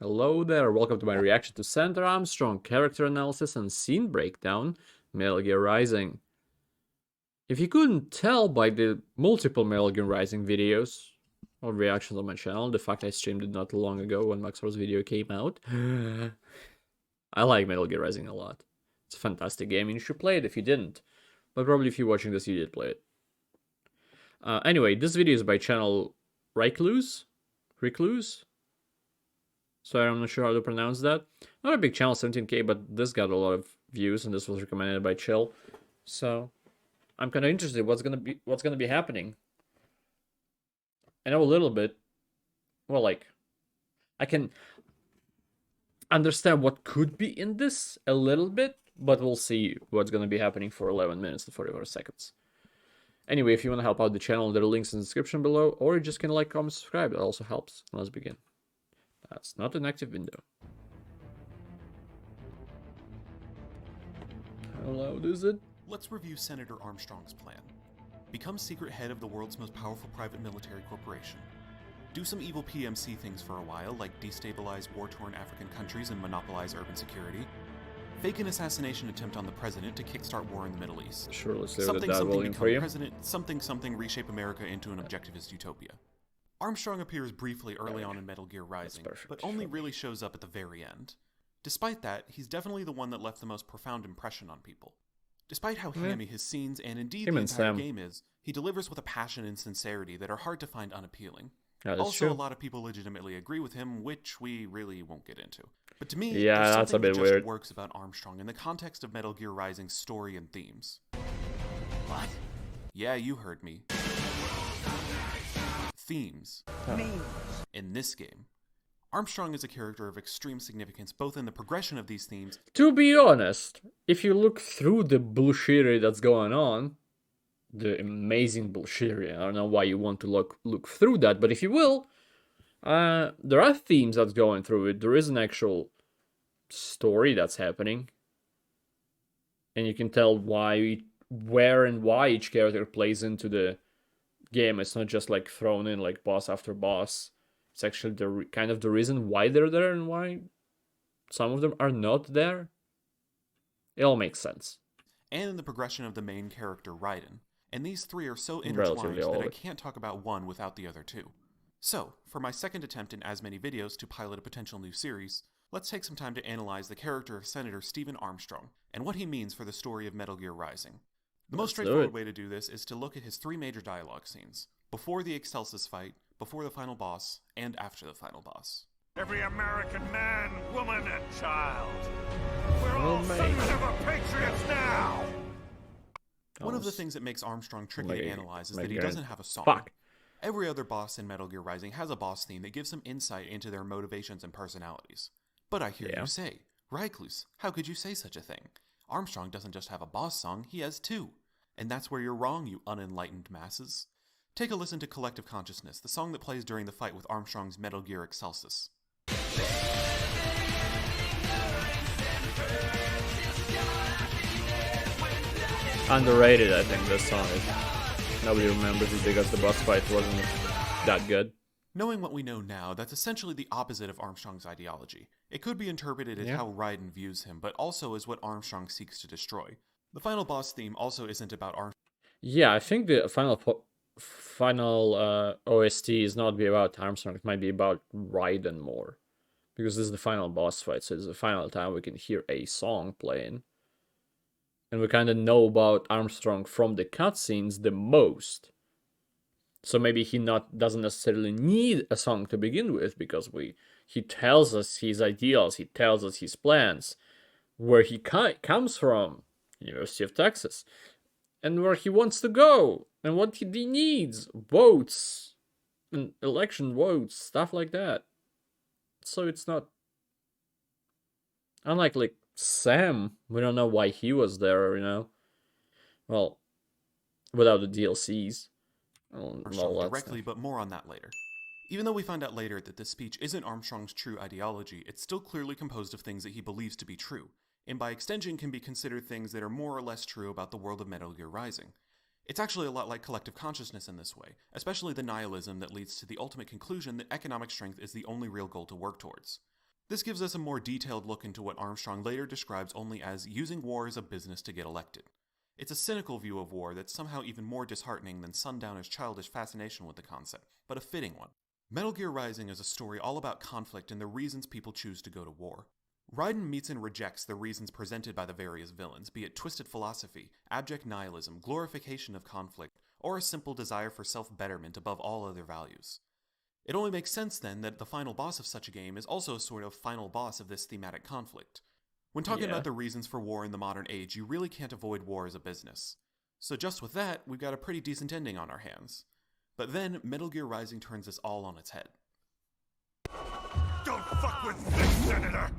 Hello there, welcome to my reaction to Senator Armstrong, character analysis and scene breakdown, Metal Gear Rising. If you couldn't tell by the multiple Metal Gear Rising videos or reactions on my channel, the fact I streamed it not long ago when Maxor's video came out, I like Metal Gear Rising a lot. It's a fantastic game and you should play it if you didn't, but probably if you're watching this you did play it. Anyway, this video is by channel Recluse? Sorry, I'm not sure how to pronounce that. Not a big channel, 17k, but this got a lot of views, and this was recommended by Chill. So I'm kind of interested what's gonna be happening. I know a little bit. Well, like I can understand what could be in this a little bit, but we'll see what's gonna be happening for 11 minutes and 44 seconds. Anyway, if you want to help out the channel, there are links in the description below, or you just can like, comment, subscribe. That also helps. Let's begin. That's not an active window. How loud is it? Let's review Senator Armstrong's plan. Become secret head of the world's most powerful private military corporation. Do some evil PMC things for a while, like destabilize war-torn African countries and monopolize urban security. Fake an assassination attempt on the president to kickstart war in the Middle East. Sure, let's leave Something that something volume for become you. president, something reshape America into an objectivist utopia. Armstrong appears briefly early on in Metal Gear Rising, but only really shows up at the very end. Despite that, he's definitely the one that left the most profound impression on people. Despite how hammy his scenes and indeed the entire game is, he delivers with a passion and sincerity that are hard to find unappealing. Also, a lot of people legitimately agree with him, which we really won't get into. But to me, there's that's a bit that weird. just works about Armstrong in the context of Metal Gear Rising's story and themes. What? Yeah, you heard me. Themes. In this game, Armstrong is a character of extreme significance both in the progression of these themes. To be honest, if you look through the bullshittery that's going on, the amazing bullshittery, I don't know why you want to look through that, but if you will, there are themes that's going through it. There is an actual story that's happening, and you can tell where and why each character plays into the game. It's not just like thrown in like boss after boss. It's actually the kind of the reason why they're there and why some of them are not there. It all makes sense. And in the progression of the main character, Ryden. And these three are so intertwined that I can't talk about one without the other two. So, for my second attempt in as many videos to pilot a potential new series, let's take some time to analyze the character of Senator Stephen Armstrong and what he means for the story of Metal Gear Rising. The most straightforward way to do this is to look at his three major dialogue scenes: before the Excelsis fight, before the final boss, and after the final boss. Every American man, woman, and child. We're all sons of a patriots now! One of the things that makes Armstrong tricky to analyze is that he doesn't have a song. Every other boss in Metal Gear Rising has a boss theme that gives some insight into their motivations and personalities. But I hear you say, Recluse, how could you say such a thing? Armstrong doesn't just have a boss song, he has two. And that's where you're wrong, you unenlightened masses. Take a listen to Collective Consciousness, the song that plays during the fight with Armstrong's Metal Gear Excelsis. Underrated, I think, this song is. Nobody remembers it because the boss fight wasn't that good. Knowing what we know now, that's essentially the opposite of Armstrong's ideology. It could be interpreted as how Ryden views him, but also as what Armstrong seeks to destroy. The final boss theme also isn't about Armstrong. Yeah, I think the final OST is not be about Armstrong. It might be about Ryden more, because this is the final boss fight, so it's the final time we can hear a song playing, and we kind of know about Armstrong from the cutscenes the most. So maybe he doesn't necessarily need a song to begin with, because he tells us his ideals, he tells us his plans, where he comes from, University of Texas, and where he wants to go, and what he needs, votes, and election votes, stuff like that. So it's not, unlike like Sam, we don't know why he was there, well, without the DLCs. Armstrong directly, but more on that later. Even though we find out later that this speech isn't Armstrong's true ideology, it's still clearly composed of things that he believes to be true, and by extension can be considered things that are more or less true about the world of Metal Gear Rising. It's actually a lot like collective consciousness in this way, especially the nihilism that leads to the ultimate conclusion that economic strength is the only real goal to work towards. This gives us a more detailed look into what Armstrong later describes only as using war as a business to get elected. It's a cynical view of war that's somehow even more disheartening than Sundowner's childish fascination with the concept, but a fitting one. Metal Gear Rising is a story all about conflict and the reasons people choose to go to war. Ryden meets and rejects the reasons presented by the various villains, be it twisted philosophy, abject nihilism, glorification of conflict, or a simple desire for self-betterment above all other values. It only makes sense then that the final boss of such a game is also a sort of final boss of this thematic conflict. When talking about the reasons for war in the modern age, you really can't avoid war as a business. So just with that, we've got a pretty decent ending on our hands. But then, Metal Gear Rising turns this all on its head. Don't fuck with this, Senator!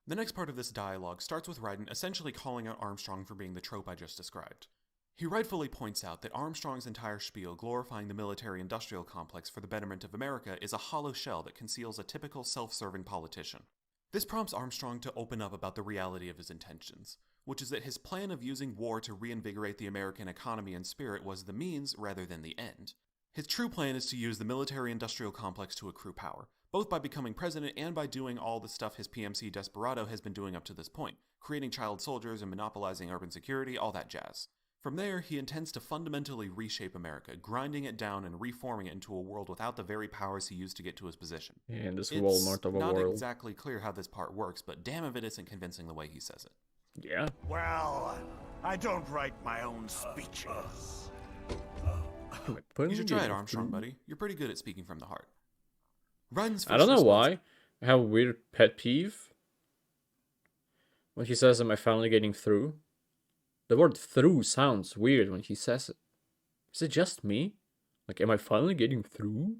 The next part of this dialogue starts with Ryden essentially calling out Armstrong for being the trope I just described. He rightfully points out that Armstrong's entire spiel glorifying the military-industrial complex for the betterment of America is a hollow shell that conceals a typical self-serving politician. This prompts Armstrong to open up about the reality of his intentions, which is that his plan of using war to reinvigorate the American economy and spirit was the means rather than the end. His true plan is to use the military-industrial complex to accrue power, both by becoming president and by doing all the stuff his PMC Desperado has been doing up to this point, creating child soldiers and monopolizing urban security, all that jazz. From there, he intends to fundamentally reshape America, grinding it down and reforming it into a world without the very powers he used to get to his position. Yeah, in this Walmart of a world. It's not exactly clear how this part works, but damn if it isn't convincing the way he says it. Yeah. Well, I don't write my own speeches. You should try it, Armstrong, buddy. You're pretty good at speaking from the heart. Ryden's I don't know why. I have a weird pet peeve. When he says, am I finally getting through? The word through sounds weird when he says it. Is it just me? Like, am I finally getting through?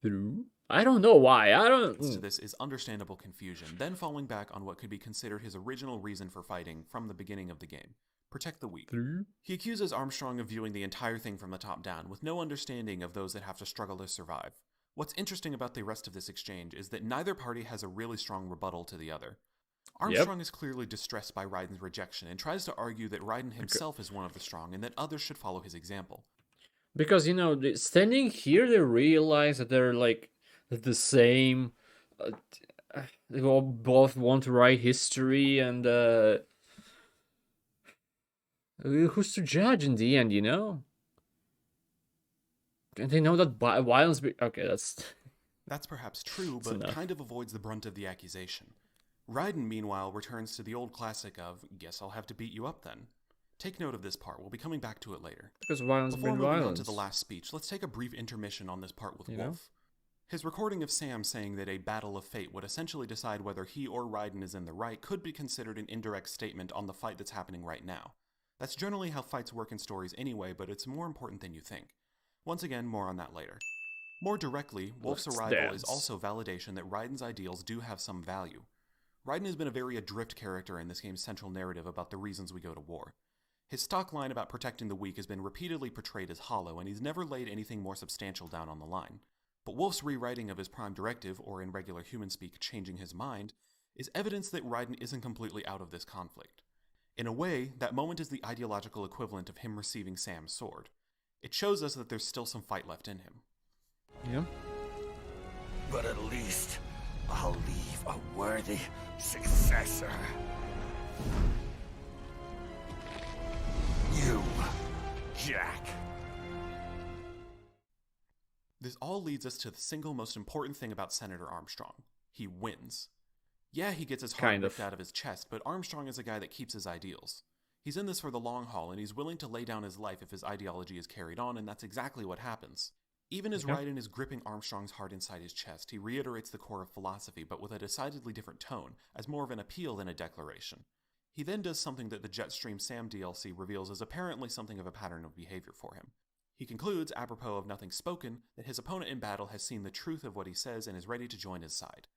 Through? I don't know why. I don't... To this is understandable confusion, then falling back on what could be considered his original reason for fighting from the beginning of the game. Protect the weak. Through? He accuses Armstrong of viewing the entire thing from the top down, with no understanding of those that have to struggle to survive. What's interesting about the rest of this exchange is that neither party has a really strong rebuttal to the other. Armstrong is clearly distressed by Ryden's rejection and tries to argue that Ryden himself is one of the strong and that others should follow his example. Because, you know, standing here, they realize that they're, like, the same. They all both want to write history, and who's to judge in the end, you know? And they know that violence... Okay, That's perhaps true, but kind of avoids the brunt of the accusation. Ryden, meanwhile, returns to the old classic of, guess I'll have to beat you up then. Take note of this part, we'll be coming back to it later. Because violence Before brings moving violence. on to the last speech, let's take a brief intermission on this part with You Wolf. know? His recording of Sam saying that a battle of fate would essentially decide whether he or Ryden is in the right could be considered an indirect statement on the fight that's happening right now. That's generally how fights work in stories anyway, but it's more important than you think. Once again, more on that later. More directly, Wolf's arrival is also validation that Ryden's ideals do have some value. Ryden has been a very adrift character in this game's central narrative about the reasons we go to war. His stock line about protecting the weak has been repeatedly portrayed as hollow, and he's never laid anything more substantial down on the line. But Wolf's rewriting of his prime directive, or in regular human speak, changing his mind, is evidence that Ryden isn't completely out of this conflict. In a way, that moment is the ideological equivalent of him receiving Sam's sword. It shows us that there's still some fight left in him. Yeah. But at least I'll leave a worthy successor. You, Jack. This all leads us to the single most important thing about Senator Armstrong. He wins. Yeah, he gets his heart ripped out of his chest, but Armstrong is a guy that keeps his ideals. He's in this for the long haul, and he's willing to lay down his life if his ideology is carried on, and that's exactly what happens. Even as Ryden is gripping Armstrong's heart inside his chest, he reiterates the core of philosophy, but with a decidedly different tone, as more of an appeal than a declaration. He then does something that the Jetstream Sam DLC reveals as apparently something of a pattern of behavior for him. He concludes, apropos of nothing spoken, that his opponent in battle has seen the truth of what he says and is ready to join his side.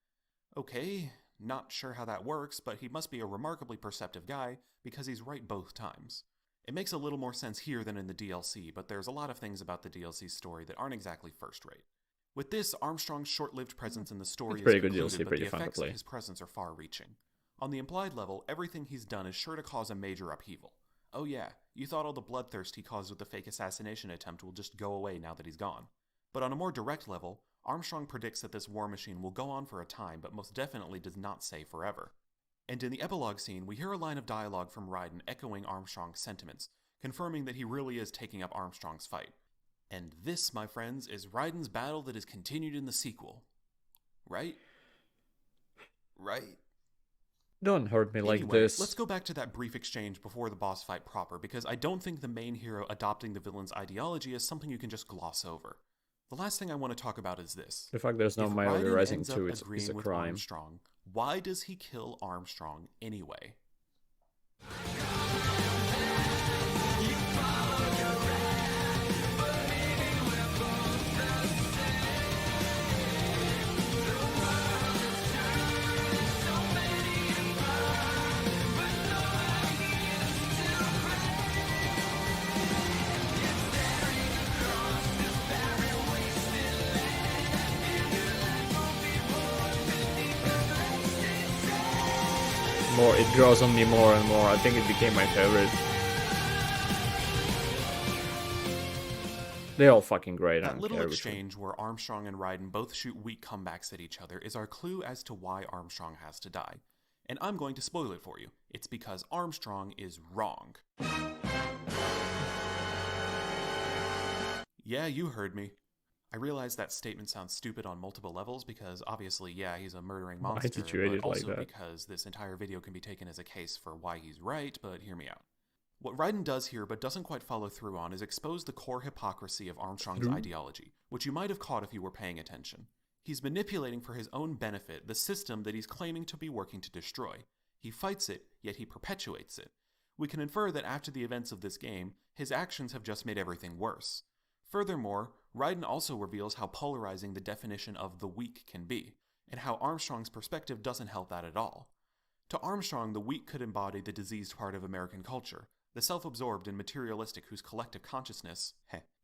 Okay, not sure how that works, but he must be a remarkably perceptive guy, because he's right both times. It makes a little more sense here than in the DLC, but there's a lot of things about the DLC's story that aren't exactly first-rate. With this, Armstrong's short-lived presence in the story is concluded, DLC, but the effects of his presence are far-reaching. On the implied level, everything he's done is sure to cause a major upheaval. Oh yeah, you thought all the bloodthirst he caused with the fake assassination attempt will just go away now that he's gone. But on a more direct level, Armstrong predicts that this war machine will go on for a time, but most definitely does not say forever. And in the epilogue scene, we hear a line of dialogue from Ryden echoing Armstrong's sentiments, confirming that he really is taking up Armstrong's fight. And this, my friends, is Ryden's battle that is continued in the sequel. Right? Right? Don't hurt me like this. Let's go back to that brief exchange before the boss fight proper, because I don't think the main hero adopting the villain's ideology is something you can just gloss over. The last thing I want to talk about is this. The fact there's no Mighty Rising 2 is a crime. Armstrong, why does he kill Armstrong anyway? It grows on me more and more. I think it became my favorite. They're all fucking great. That little exchange where Armstrong and Ryden both shoot weak comebacks at each other is our clue as to why Armstrong has to die. And I'm going to spoil it for you. It's because Armstrong is wrong. Yeah, you heard me. I realize that statement sounds stupid on multiple levels because obviously, yeah, he's a murdering monster, but also like because this entire video can be taken as a case for why he's right, but hear me out. What Ryden does here but doesn't quite follow through on is expose the core hypocrisy of Armstrong's ideology, which you might have caught if you were paying attention. He's manipulating for his own benefit the system that he's claiming to be working to destroy. He fights it, yet he perpetuates it. We can infer that after the events of this game, his actions have just made everything worse. Furthermore, Ryden also reveals how polarizing the definition of the weak can be, and how Armstrong's perspective doesn't help that at all. To Armstrong, the weak could embody the diseased part of American culture, the self-absorbed and materialistic whose collective consciousness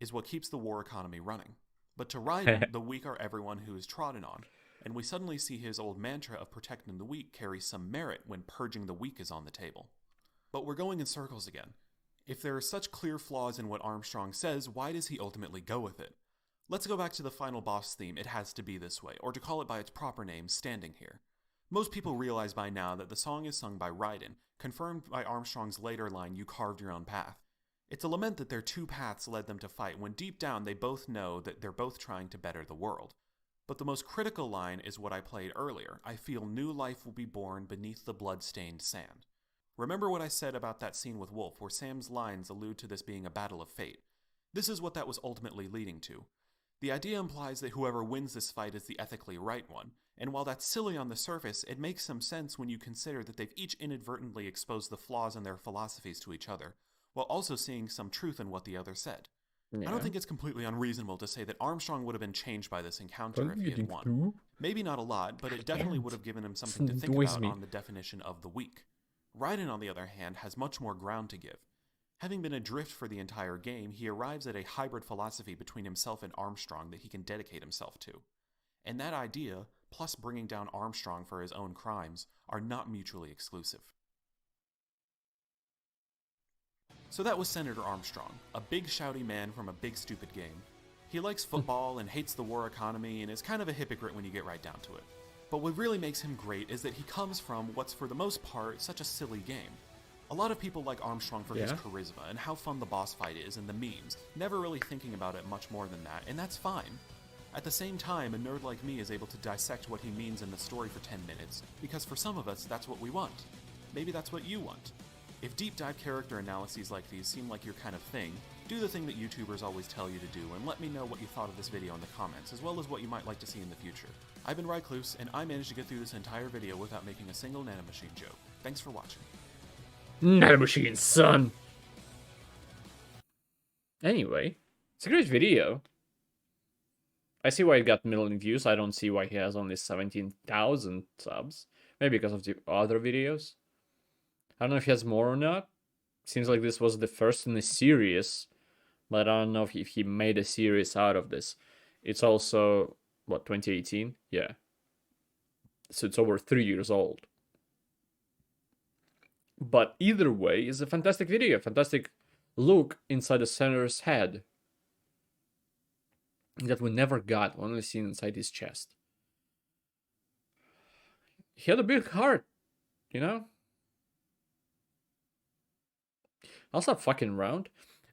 is what keeps the war economy running. But to Ryden, the weak are everyone who is trodden on, and we suddenly see his old mantra of protecting the weak carry some merit when purging the weak is on the table. But we're going in circles again. If there are such clear flaws in what Armstrong says, why does he ultimately go with it? Let's go back to the final boss theme, It Has to Be This Way, or to call it by its proper name, Standing Here. Most people realize by now that the song is sung by Ryden, confirmed by Armstrong's later line, You carved your own path. It's a lament that their two paths led them to fight, when deep down they both know that they're both trying to better the world. But the most critical line is what I played earlier, I feel new life will be born beneath the blood-stained sand. Remember what I said about that scene with Wolf, where Sam's lines allude to this being a battle of fate. This is what that was ultimately leading to. The idea implies that whoever wins this fight is the ethically right one, and while that's silly on the surface, it makes some sense when you consider that they've each inadvertently exposed the flaws in their philosophies to each other, while also seeing some truth in what the other said. Yeah. I don't think it's completely unreasonable to say that Armstrong would have been changed by this encounter if he had won. Maybe not a lot, but it definitely would have given him something to think about on the definition of the weak. Ryden, on the other hand, has much more ground to give. Having been adrift for the entire game, he arrives at a hybrid philosophy between himself and Armstrong that he can dedicate himself to. And that idea, plus bringing down Armstrong for his own crimes, are not mutually exclusive. So that was Senator Armstrong, a big shouty man from a big stupid game. He likes football and hates the war economy and is kind of a hypocrite when you get right down to it. But what really makes him great is that he comes from what's for the most part such a silly game. A lot of people like Armstrong for his charisma and how fun the boss fight is and the memes, never really thinking about it much more than that, and that's fine. At the same time, a nerd like me is able to dissect what he means in the story for 10 minutes, because for some of us, that's what we want. Maybe that's what you want. If deep dive character analyses like these seem like your kind of thing, do the thing that YouTubers always tell you to do, and let me know what you thought of this video in the comments, as well as what you might like to see in the future. I've been Rycluse, and I managed to get through this entire video without making a single nanomachine joke. Thanks for watching. Nanomachine, son! Anyway, it's a great video. I see why it got 1 million views. I don't see why he has only 17,000 subs. Maybe because of the other videos. I don't know if he has more or not. Seems like this was the first in the series. But I don't know if he made a series out of this. It's also, what, 2018? Yeah. So it's over 3 years old. But either way, it's a fantastic video, fantastic look inside the senator's head that we never got, only seen inside his chest. He had a big heart, you know? I'll stop fucking around,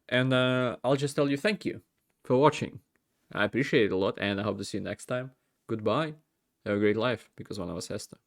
and I'll just tell you thank you for watching. I appreciate it a lot, and I hope to see you next time. Goodbye. Have a great life, because one of us has to.